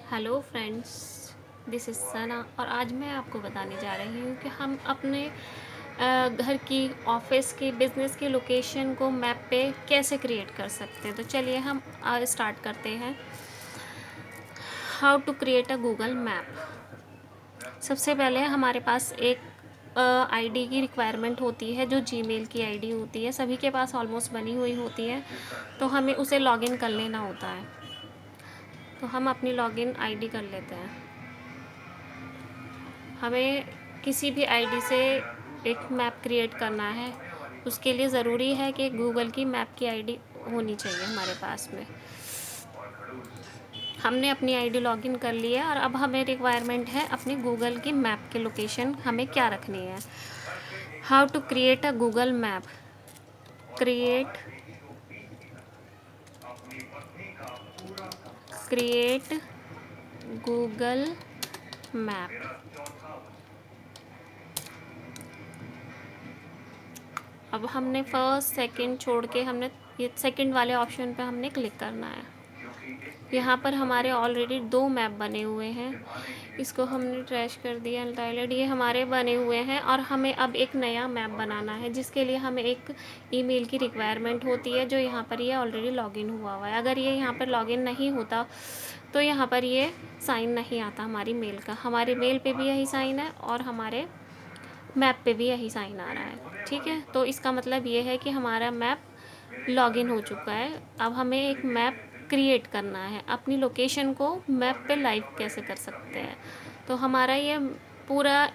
Hello friends, this is सना और आज मैं आपको बताने जा रही हूँ कि हम अपने घर की, ऑफिस की, बिज़नेस की लोकेशन को मैप पे कैसे क्रिएट कर सकते हैं। तो चलिए हम स्टार्ट करते हैं। How to create a Google map. सबसे पहले हमारे पास एक आईडी की रिक्वायरमेंट होती है, जो जीमेल की आईडी होती है, सभी के पास ऑलमोस्ट बनी हुई होती है। तो हमें उसे लॉगिन कर लेना होता है। तो हम अपनी लॉगिन आईडी कर लेते हैं। हमें किसी भी आईडी से एक मैप क्रिएट करना है, उसके लिए ज़रूरी है कि गूगल की मैप की आईडी होनी चाहिए हमारे पास में। हमने अपनी आईडी लॉगिन कर ली है और अब हमें रिक्वायरमेंट है अपनी गूगल की मैप की लोकेशन हमें क्या रखनी है। How to create a Google map. Create create Google map. अब हमने फर्स्ट सेकंड छोड़ के हमने ये सेकंड वाले ऑप्शन पे हमने क्लिक करना है। यहाँ पर हमारे ऑलरेडी 2 मैप बने हुए हैं। इसको हमने ट्रैश कर दिया अनटाइटल्ड। ये हमारे बने हुए हैं और हमें अब एक नया मैप बनाना है, जिसके लिए हमें एक ईमेल की रिक्वायरमेंट होती है, जो यहाँ पर ये ऑलरेडी लॉगिन हुआ हुआ है। अगर ये यहाँ पर लॉगिन नहीं होता तो यहाँ पर ये साइन नहीं आता हमारी मेल का। हमारे मेल पे भी यही साइन है और हमारे मैप पे भी यही साइन आ रहा है। ठीक है, तो इसका मतलब ये है कि हमारा मैप लॉगिन हो चुका है। अब हमें एक मैप क्रिएट करना है। अपनी लोकेशन को मैप पे लाइव कैसे कर सकते हैं, तो हमारा ये पूरा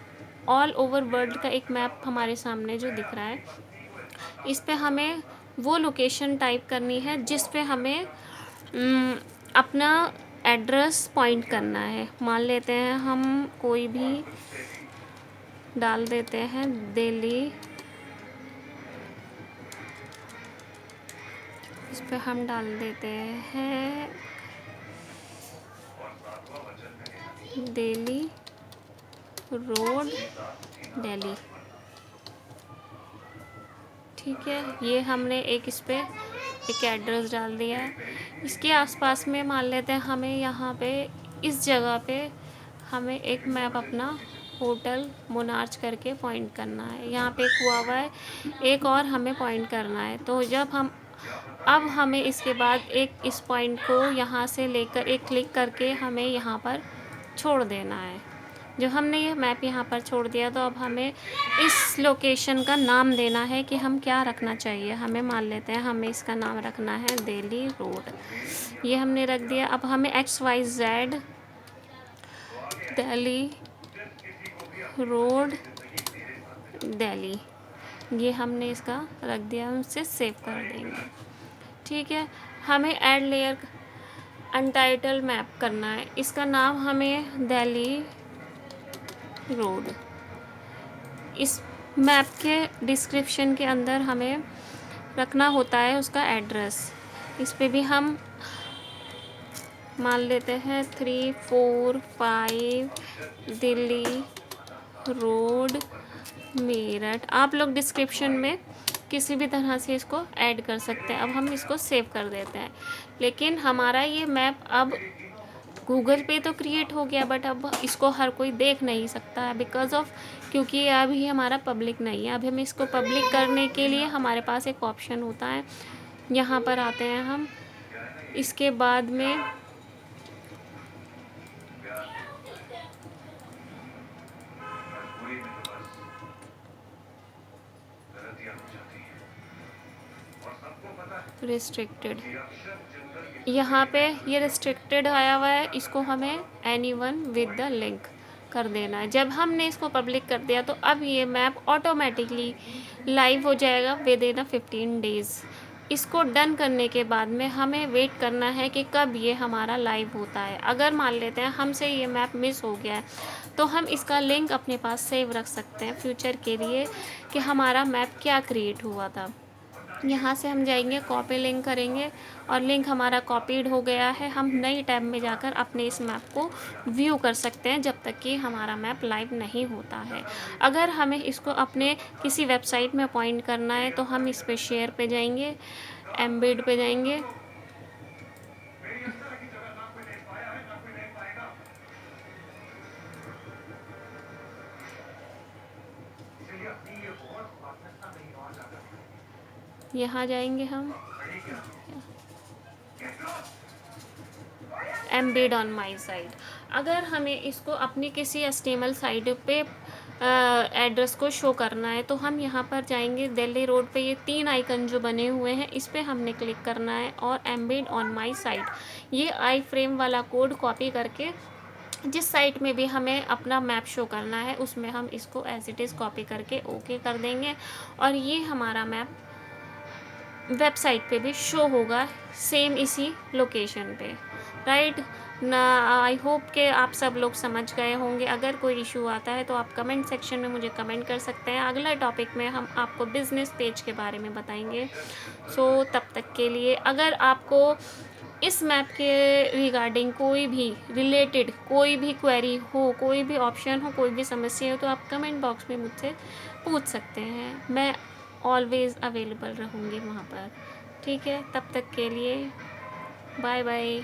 ऑल ओवर वर्ल्ड का एक मैप हमारे सामने जो दिख रहा है, इस पे हमें वो लोकेशन टाइप करनी है जिस पे हमें अपना एड्रेस पॉइंट करना है। मान लेते हैं हम कोई भी डाल देते हैं दिल्ली। इस पे हम डाल देते हैं दिल्ली रोड, दिल्ली। ठीक है, ये हमने एक इस पे एक एड्रेस डाल दिया है। इसके आसपास में मान लेते हैं हमें यहाँ पे इस जगह पे हमें एक मैप अपना होटल मोनार्च करके पॉइंट करना है। यहाँ पे एक हुआ हुआ है, एक और हमें पॉइंट करना है। तो जब हम अब हमें इसके बाद एक इस पॉइंट को यहाँ से लेकर एक क्लिक करके हमें यहाँ पर छोड़ देना है। जब हमने ये मैप यहाँ पर छोड़ दिया तो अब हमें इस लोकेशन का नाम देना है कि हम क्या रखना चाहिए। हमें मान लेते हैं हमें इसका नाम रखना है दिल्ली रोड। ये हमने रख दिया। अब हमें XYZ दिल्ली रोड दिल्ली, ये हमने इसका रख दिया। हम इसे सेव कर देंगे। ठीक है, हमें ऐड लेयर अनटाइटल मैप करना है। इसका नाम हमें दिल्ली रोड। इस मैप के डिस्क्रिप्शन के अंदर हमें रखना होता है उसका एड्रेस। इस पे भी हम मान लेते हैं 345 दिल्ली रोड मेरठ। आप लोग डिस्क्रिप्शन में किसी भी तरह से इसको ऐड कर सकते हैं। अब हम इसको सेव कर देते हैं। लेकिन हमारा ये मैप अब गूगल पे तो क्रिएट हो गया, बट अब इसको हर कोई देख नहीं सकता है बिकॉज़ ऑफ, क्योंकि ये अभी हमारा पब्लिक नहीं है। अब हम इसको पब्लिक करने के लिए हमारे पास एक ऑप्शन होता है, यहाँ पर आते हैं हम। इसके बाद में रिस्ट्रिक्टेड, यहाँ पे ये रिस्ट्रिक्टेड आया हुआ है। इसको हमें एनीवन विद द लिंक कर देना है। जब हमने इसको पब्लिक कर दिया तो अब ये मैप ऑटोमेटिकली लाइव हो जाएगा विद इन 15 डेज़। इसको डन करने के बाद में हमें वेट करना है कि कब ये हमारा लाइव होता है। अगर मान लेते हैं हमसे ये मैप मिस हो गया है तो हम इसका लिंक अपने पास सेव रख सकते हैं फ्यूचर के लिए कि हमारा मैप क्या क्रिएट हुआ था। यहाँ से हम जाएंगे, कॉपी लिंक करेंगे और लिंक हमारा कॉपीड हो गया है। हम नई टैब में जाकर अपने इस मैप को व्यू कर सकते हैं जब तक कि हमारा मैप लाइव नहीं होता है। अगर हमें इसको अपने किसी वेबसाइट में पॉइंट करना है तो हम इस पे शेयर पे जाएंगे, एम्बेड पे जाएंगे। यहाँ जाएंगे हम, एम्बेड ऑन माई साइट। अगर हमें इसको अपनी किसी एचटीएमएल साइट पे एड्रेस को शो करना है तो हम यहाँ पर जाएंगे, दिल्ली रोड पे ये 3 आइकन जो बने हुए हैं इस पर हमने क्लिक करना है और एम्बेड ऑन माई साइट, ये आई फ्रेम वाला कोड कॉपी करके जिस साइट में भी हमें अपना मैप शो करना है उसमें हम इसको एज इट इज़ कॉपी करके ओके कर देंगे और ये हमारा मैप वेबसाइट पे भी शो होगा सेम इसी लोकेशन पे, राइट ना। आई होप कि आप सब लोग समझ गए होंगे। अगर कोई इशू आता है तो आप कमेंट सेक्शन में मुझे कमेंट कर सकते हैं। अगला टॉपिक में हम आपको बिज़नेस पेज के बारे में बताएंगे। सो तब तक के लिए अगर आपको इस मैप के रिगार्डिंग कोई भी रिलेटेड कोई भी क्वेरी हो, कोई भी ऑप्शन हो, कोई भी समस्या हो तो आप कमेंट बॉक्स में मुझसे पूछ सकते हैं। मैं ऑलवेज़ अवेलेबल रहूँगी वहाँ पर। ठीक है, तब तक के लिए बाय बाय।